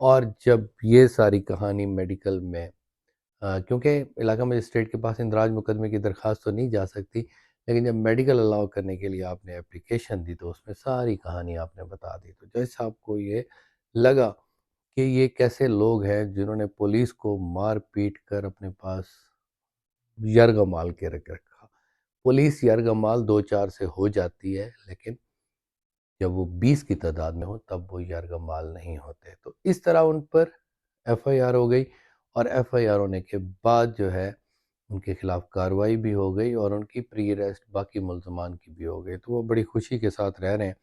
اور جب یہ ساری کہانی میڈیکل میں کیونکہ علاقہ مجسٹریٹ کے پاس اندراج مقدمے کی درخواست تو نہیں جا سکتی، لیکن جب میڈیکل الاؤ کرنے کے لیے آپ نے اپلیکیشن دی تو اس میں ساری کہانی آپ نے بتا دی. تو جج صاحب کو یہ لگا کہ یہ کیسے لوگ ہیں جنہوں نے پولیس کو مار پیٹ کر اپنے پاس یرغمال کے رکھ رکھا. پولیس یرغمال دو چار سے ہو جاتی ہے، لیکن جب وہ 20 کی تعداد میں ہو تب وہ یرغمال نہیں ہوتے. تو اس طرح ان پر ایف آئی آر ہو گئی، اور ایف آئی آر ہونے کے بعد جو ہے ان کے خلاف کارروائی بھی ہو گئی اور ان کی پری ریسٹ باقی ملزمان کی بھی ہو گئی. تو وہ بڑی خوشی کے ساتھ رہ رہے ہیں.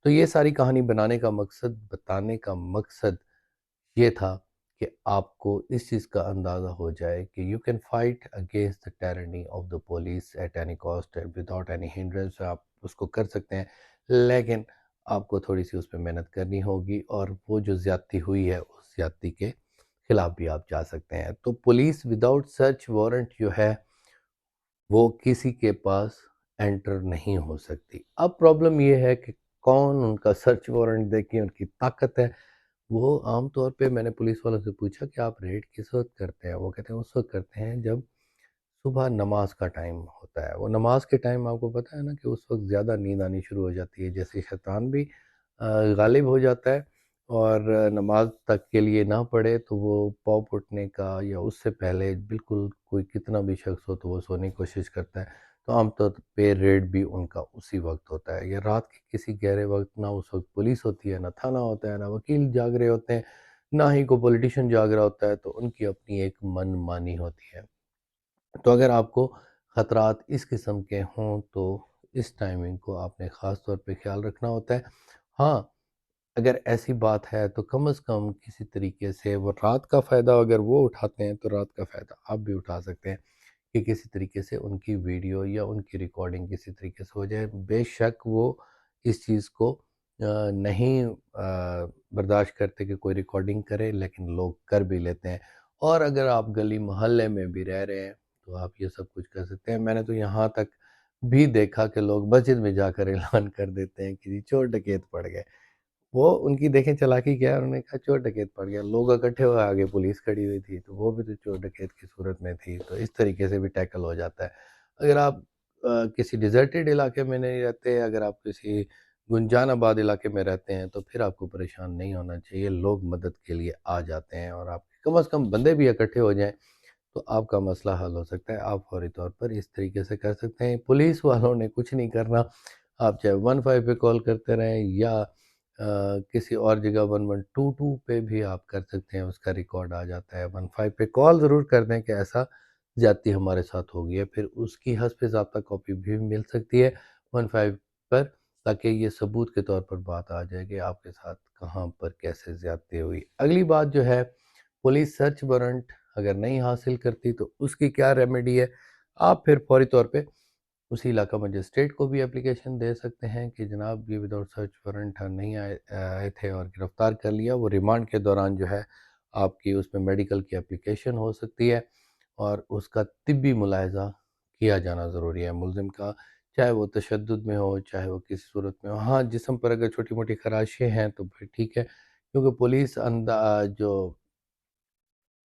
تو یہ ساری کہانی بنانے کا مقصد، بتانے کا مقصد یہ تھا کہ آپ کو اس چیز کا اندازہ ہو جائے کہ you can fight against the tyranny of the police at any cost without any hindrance. آپ اس کو کر سکتے ہیں، لیکن آپ کو تھوڑی سی اس پہ محنت کرنی ہوگی، اور وہ جو زیادتی ہوئی ہے اس زیادتی کے خلاف بھی آپ جا سکتے ہیں. تو پولیس وداؤٹ سرچ وارنٹ جو ہے وہ کسی کے پاس انٹر نہیں ہو سکتی. اب پرابلم یہ ہے کہ کون ان کا سرچ وارنٹ دے کے ان کی طاقت ہے. وہ عام طور پہ میں نے پولیس والوں سے پوچھا کہ آپ ریڈ کس وقت کرتے ہیں؟ وہ کہتے ہیں اس وقت کرتے ہیں جب صبح نماز کا ٹائم ہوتا ہے. وہ نماز کے ٹائم آپ کو پتہ ہے نا کہ اس وقت زیادہ نیند آنی شروع ہو جاتی ہے، جیسے شیطان بھی غالب ہو جاتا ہے اور نماز تک کے لیے نہ پڑھے تو وہ پاؤں اٹھنے کا یا اس سے پہلے بالکل کوئی کتنا بھی شخص ہو تو وہ سونے کی کوشش کرتا ہے. تو عام طور پہ ریڈ بھی ان کا اسی وقت ہوتا ہے، یا رات کے کسی گہرے وقت. نہ اس وقت پولیس ہوتی ہے، نہ تھانہ ہوتا ہے، نہ وکیل جاگ رہے ہوتے ہیں، نہ ہی کوئی پولیٹیشین جاگ رہا ہوتا ہے. تو ان کی اپنی ایک من مانی ہوتی ہے. تو اگر آپ کو خطرات اس قسم کے ہوں تو اس ٹائمنگ کو آپ نے خاص طور پہ خیال رکھنا ہوتا ہے. ہاں، اگر ایسی بات ہے تو کم از کم کسی طریقے سے وہ رات کا فائدہ اگر وہ اٹھاتے ہیں تو رات کا فائدہ آپ بھی اٹھا سکتے ہیں کہ کسی طریقے سے ان کی ویڈیو یا ان کی ریکارڈنگ کسی طریقے سے ہو جائے. بے شک وہ اس چیز کو نہیں برداشت کرتے کہ کوئی ریکارڈنگ کرے، لیکن لوگ کر بھی لیتے ہیں. اور اگر آپ گلی محلے میں بھی رہ رہے ہیں تو آپ یہ سب کچھ کر سکتے ہیں. میں نے تو یہاں تک بھی دیکھا کہ لوگ مسجد میں جا کر اعلان کر دیتے ہیں کہ چور ڈکیت پڑ گئے. وہ ان کی دیکھیں چلاکی کیا ہے، انہوں نے کہا چور ڈکیت پڑ گیا. لوگ اکٹھے ہوئے، آگے پولیس کھڑی ہوئی تھی تو وہ بھی تو چور ڈکیت کی صورت میں تھی. تو اس طریقے سے بھی ٹیکل ہو جاتا ہے. اگر آپ کسی ڈیزرٹڈ علاقے میں نہیں رہتے، اگر آپ کسی گنجان آباد علاقے میں رہتے ہیں تو پھر آپ کو پریشان نہیں ہونا چاہیے. لوگ مدد کے لیے آ جاتے ہیں، اور آپ کم از کم بندے بھی اکٹھے ہو جائیں تو آپ کا مسئلہ حل ہو سکتا ہے. آپ فوری طور پر اس طریقے سے کر سکتے ہیں. پولیس والوں نے کچھ نہیں کرنا. آپ چاہے 15 پہ کال کرتے رہیں یا کسی اور جگہ 1122 پہ بھی آپ کر سکتے ہیں، اس کا ریکارڈ آ جاتا ہے. 15 پہ کال ضرور کر دیں کہ ایسا زیادتی ہمارے ساتھ ہو گئی ہے، پھر اس کی حسب ضابطہ کاپی بھی مل سکتی ہے 15 پر، تاکہ یہ ثبوت کے طور پر بات آ جائے کہ آپ کے ساتھ کہاں پر کیسے زیادتی ہوئی. اگلی بات جو ہے، پولیس سرچ وارنٹ اگر نہیں حاصل کرتی تو اس کی کیا ریمیڈی ہے. آپ پھر فوری طور پہ اسی علاقہ مجسٹریٹ کو بھی اپلیکیشن دے سکتے ہیں کہ جناب یہ وداؤٹ سرچ وارنٹ نہیں آئے تھے اور گرفتار کر لیا. وہ ریمانڈ کے دوران جو ہے آپ کی اس میں میڈیکل کی اپلیکیشن ہو سکتی ہے، اور اس کا طبی ملاحظہ کیا جانا ضروری ہے ملزم کا، چاہے وہ تشدد میں ہو چاہے وہ کسی صورت میں ہو. ہاں، جسم پر اگر چھوٹی موٹی خراشیں ہیں تو پھر ٹھیک ہے، کیونکہ پولیس جو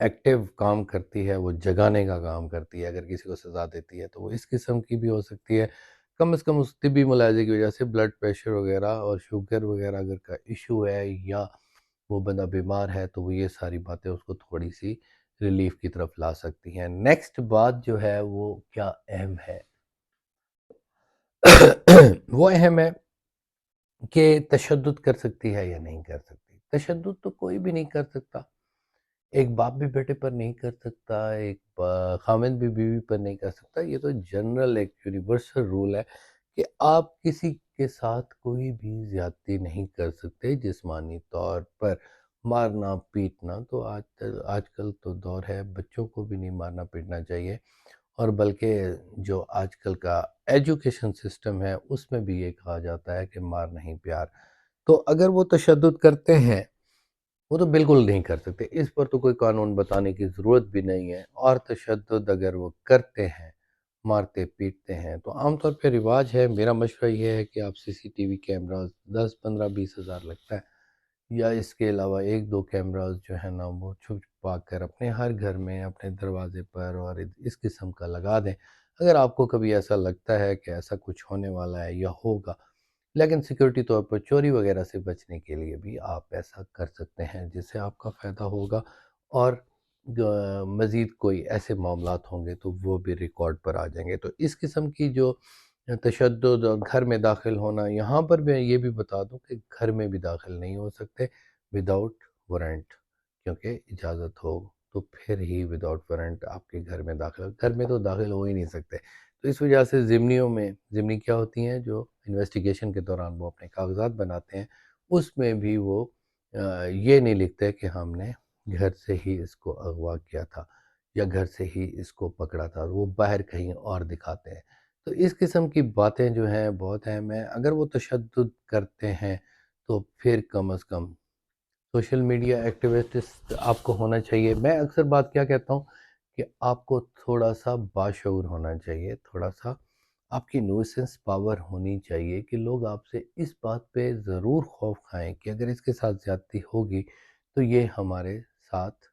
ایکٹیو کام کرتی ہے وہ جگانے کا کام کرتی ہے. اگر کسی کو سزا دیتی ہے تو وہ اس قسم کی بھی ہو سکتی ہے. کم از کم اس طبی ملاحظے کی وجہ سے بلڈ پریشر وغیرہ اور شوگر وغیرہ اگر کا ایشو ہے، یا وہ بندہ بیمار ہے، تو وہ یہ ساری باتیں اس کو تھوڑی سی ریلیف کی طرف لا سکتی ہیں. نیکسٹ بات جو ہے وہ کیا اہم ہے وہ اہم ہے کہ تشدد کر سکتی ہے یا نہیں کر سکتی. تشدد تو کوئی بھی نہیں کر سکتا. ایک باپ بھی بیٹے پر نہیں کر سکتا، ایک خاوند بھی بیوی پر نہیں کر سکتا. یہ تو جنرل ایک یونیورسل رول ہے کہ آپ کسی کے ساتھ کوئی بھی زیادتی نہیں کر سکتے جسمانی طور پر. مارنا پیٹنا تو آج کل تو دور ہے، بچوں کو بھی نہیں مارنا پیٹنا چاہیے. اور بلکہ جو آج کل کا ایجوکیشن سسٹم ہے اس میں بھی یہ کہا جاتا ہے کہ مار نہیں پیار. تو اگر وہ تشدد کرتے ہیں وہ تو بالکل نہیں کر سکتے. اس پر تو کوئی قانون بتانے کی ضرورت بھی نہیں ہے. اور تشدد اگر وہ کرتے ہیں، مارتے پیٹتے ہیں، تو عام طور پہ رواج ہے، میرا مشورہ یہ ہے کہ آپ سی سی ٹی وی کیمراز 10 15 20 ہزار لگتا ہے یا اس کے علاوہ ایک دو کیمراز جو ہے نا وہ چھپ چھپا کر اپنے ہر گھر میں اپنے دروازے پر اور اس قسم کا لگا دیں، اگر آپ کو کبھی ایسا لگتا ہے کہ ایسا کچھ ہونے والا ہے یا ہوگا۔ لیکن سیکیورٹی طور پر چوری وغیرہ سے بچنے کے لیے بھی آپ ایسا کر سکتے ہیں جس سے آپ کا فائدہ ہوگا، اور مزید کوئی ایسے معاملات ہوں گے تو وہ بھی ریکارڈ پر آ جائیں گے۔ تو اس قسم کی جو تشدد اور گھر میں داخل ہونا، یہاں پر میں یہ بھی بتا دوں کہ گھر میں بھی داخل نہیں ہو سکتے وداؤٹ وارنٹ، کیونکہ اجازت ہو تو پھر ہی وداؤٹ وارنٹ آپ کے گھر میں داخل، گھر میں تو داخل ہو ہی نہیں سکتے۔ تو اس وجہ سے ضمنی کیا ہوتی ہیں جو انویسٹیگیشن کے دوران وہ اپنے کاغذات بناتے ہیں، اس میں بھی وہ یہ نہیں لکھتے کہ ہم نے گھر سے ہی اس کو اغوا کیا تھا یا گھر سے ہی اس کو پکڑا تھا، وہ باہر کہیں اور دکھاتے ہیں۔ تو اس قسم کی باتیں جو ہیں بہت اہم ہیں۔ اگر وہ تشدد کرتے ہیں تو پھر کم از کم سوشل میڈیا ایکٹیوسٹ آپ کو ہونا چاہیے۔ میں اکثر بات کیا کہتا ہوں کہ آپ کو تھوڑا سا باشعور ہونا چاہیے، تھوڑا سا آپ کی نوسنس پاور ہونی چاہیے کہ لوگ آپ سے اس بات پہ ضرور خوف کھائیں کہ اگر اس کے ساتھ زیادتی ہوگی تو یہ ہمارے ساتھ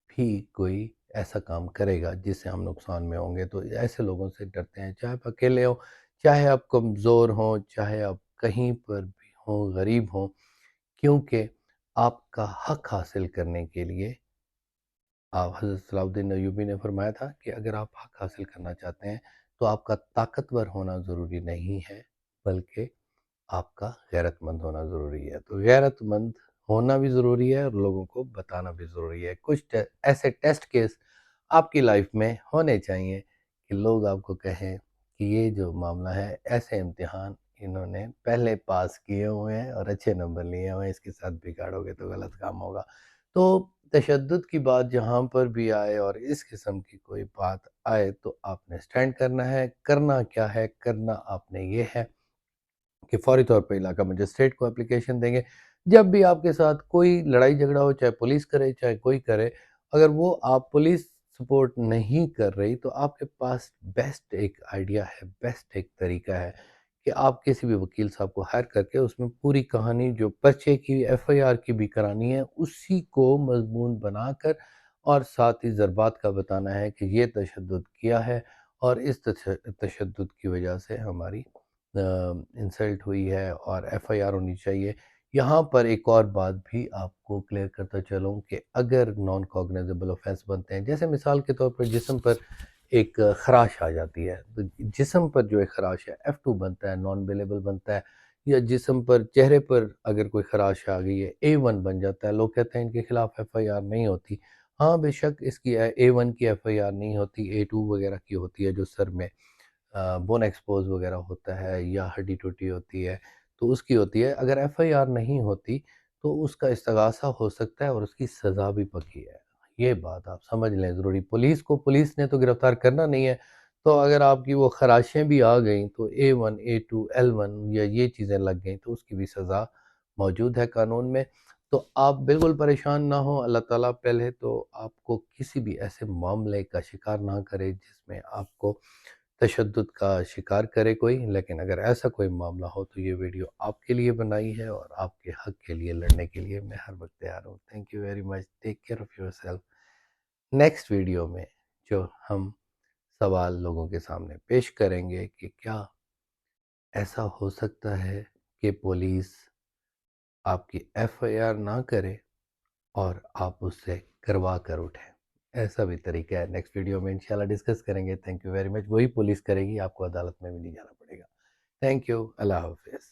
بھی کوئی ایسا کام کرے گا جس سے ہم نقصان میں ہوں گے۔ تو ایسے لوگوں سے ڈرتے ہیں، چاہے آپ اکیلے ہوں، چاہے آپ کمزور ہوں، چاہے آپ کہیں پر بھی ہوں، غریب ہوں، کیونکہ آپ کا حق حاصل کرنے کے لیے آپ حضرت صلاح الدین ایوبی نے فرمایا تھا کہ اگر آپ حق حاصل کرنا چاہتے ہیں تو آپ کا طاقتور ہونا ضروری نہیں ہے، بلکہ آپ کا غیرت مند ہونا ضروری ہے۔ تو غیرت مند ہونا بھی ضروری ہے اور لوگوں کو بتانا بھی ضروری ہے۔ کچھ ایسے ٹیسٹ کیس آپ کی لائف میں ہونے چاہیے کہ لوگ آپ کو کہیں کہ یہ جو معاملہ ہے، ایسے امتحان انہوں نے پہلے پاس کیے ہوئے ہیں اور اچھے نمبر لیے ہوئے ہیں، اس کے ساتھ بگاڑو گے تو غلط کام ہوگا۔ تو تشدد کی بات جہاں پر بھی آئے اور اس قسم کی کوئی بات آئے تو آپ نے سٹینڈ کرنا ہے۔ کرنا کیا ہے؟ کرنا آپ نے یہ ہے کہ فوری طور پہ علاقہ مجسٹریٹ کو اپلیکیشن دیں گے۔ جب بھی آپ کے ساتھ کوئی لڑائی جھگڑا ہو، چاہے پولیس کرے چاہے کوئی کرے، اگر وہ آپ پولیس سپورٹ نہیں کر رہی تو آپ کے پاس بیسٹ ایک آئیڈیا ہے، بیسٹ ایک طریقہ ہے کہ آپ کسی بھی وکیل صاحب کو ہائر کر کے اس میں پوری کہانی جو پرچے کی ایف آئی آر کی بھی کرانی ہے، اسی کو مضمون بنا کر اور ساتھ ہی ضربات کا بتانا ہے کہ یہ تشدد کیا ہے اور اس تشدد کی وجہ سے ہماری انسلٹ ہوئی ہے اور ایف آئی آر ہونی چاہیے۔ یہاں پر ایک اور بات بھی آپ کو کلیئر کرتا چلوں کہ اگر نان کوگنائزیبل آفینس بنتے ہیں، جیسے مثال کے طور پر جسم پر ایک خراش آ جاتی ہے، تو جسم پر جو ایک خراش ہے F2 بنتا ہے، نان بیلیبل بنتا ہے، یا جسم پر چہرے پر اگر کوئی خراش آ گئی ہے A1 بن جاتا ہے۔ لوگ کہتے ہیں ان کے خلاف ایف آئی آر نہیں ہوتی، ہاں بے شک اس کی A1 کی ایف آئی آر نہیں ہوتی، A2 وغیرہ کی ہوتی ہے جو سر میں بون ایکسپوز وغیرہ ہوتا ہے یا ہڈی ٹوٹی ہوتی ہے تو اس کی ہوتی ہے۔ اگر ایف آئی آر نہیں ہوتی تو اس کا استغاثہ ہو سکتا ہے اور اس کی سزا بھی پکی ہے۔ یہ بات آپ سمجھ لیں ضروری۔ پولیس نے تو گرفتار کرنا نہیں ہے، تو اگر آپ کی وہ خراشیں بھی آ گئیں تو A1 A2 L1 یا یہ چیزیں لگ گئیں تو اس کی بھی سزا موجود ہے قانون میں۔ تو آپ بالکل پریشان نہ ہوں، اللہ تعالیٰ پہلے تو آپ کو کسی بھی ایسے معاملے کا شکار نہ کرے جس میں آپ کو تشدد کا شکار کرے کوئی، لیکن اگر ایسا کوئی معاملہ ہو تو یہ ویڈیو آپ کے لیے بنائی ہے اور آپ کے حق کے لیے لڑنے کے لیے میں ہر وقت تیار ہوں۔ Thank you very much, take care of your self. Next video میں جو ہم سوال لوگوں کے سامنے پیش کریں گے کہ کیا ایسا ہو سکتا ہے کہ پولیس آپ کی ایف آئی آر نہ کرے اور آپ اس سے کروا کر اٹھیں؟ ایسا بھی طریقہ ہے، نیکسٹ ویڈیو میں انشاءاللہ ڈسکس کریں گے۔ Thank you very much. وہی پولیس کرے گی، آپ کو عدالت میں بھی نہیں جانا پڑے گا۔ تھینک یو، اللہ حافظ۔